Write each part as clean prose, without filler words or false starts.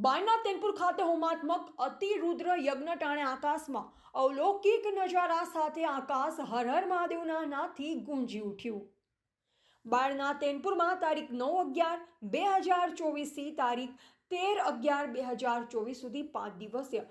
બાયના તેનપુર ખાતે હોમાત્મક અતિરુદ્ર યજ્ઞ ટાણે આકાશમાં અલૌકિક નજારા સાથે આકાશ હર હર મહાદેવના નાદથી ગુંજી ઉઠ્યું। બાળના તેનપુરમાં તારીખ 9/11/2024થી તારીખ 13/11/2024 સુધી 5 દિવસીય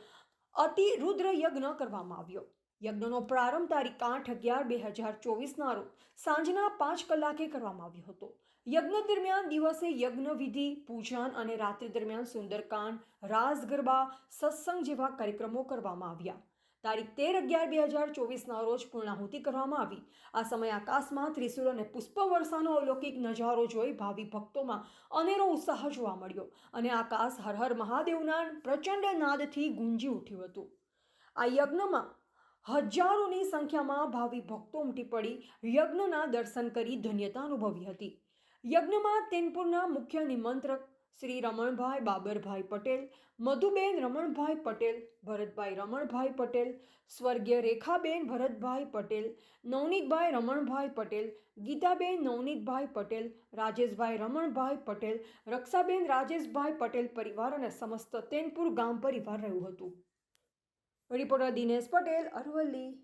અતિરુદ્ર યજ્ઞ કરવામાં આવ્યો। યજ્ઞનો પ્રારંભ તારીખ 8/11/2024ના રોજ સાંજના 5 કલાકે કરવામાં આવ્યો હતો। યજ્ઞ દરમિયાન દિવસે યજ્ઞ વિધિ, પૂજન અને રાત્રિ દરમિયાન સુંદરકાંડ, રાસ ગરબા, સત્સંગ જેવા કાર્યક્રમો કરવામાં આવ્યા। તારીખ 13/11/2024ના રોજ પૂર્ણાહુતિ કરવામાં આવી। આ સમયે આકાશમાં ત્રિશૂળ અને પુષ્પવર્ષાનો અલૌકિક નજારો જોઈ ભાવિ ભક્તોમાં અનેરો ઉત્સાહ જોવા મળ્યો અને આકાશ હર હર મહાદેવના પ્રચંડ નાદથી ગુંજી ઉઠ્યું હતું। આ યજ્ઞમાં હજારોની સંખ્યામાં ભાવિ ભક્તો ઉમટી પડી યજ્ઞના દર્શન કરી ધન્યતા અનુભવી હતી। યજ્ઞમાં તેનપુરના મુખ્ય નિમંત્રક શ્રી રમણભાઈ બાબરભાઈ પટેલ, મધુબેન રમણભાઈ પટેલ, ભરતભાઈ રમણભાઈ પટેલ, સ્વર્ગીય રેખાબેન ભરતભાઈ પટેલ, નવનીતભાઈ રમણભાઈ પટેલ, ગીતાબેન નવનીતભાઈ પટેલ, રાજેશભાઈ રમણભાઈ પટેલ, રક્ષાબેન રાજેશભાઈ પટેલ પરિવાર અને સમસ્ત તેનપુર ગામ પરિવાર રહ્યું હતું। રિપોર્ટર દિનેશ પટેલ, અરવલ્લી।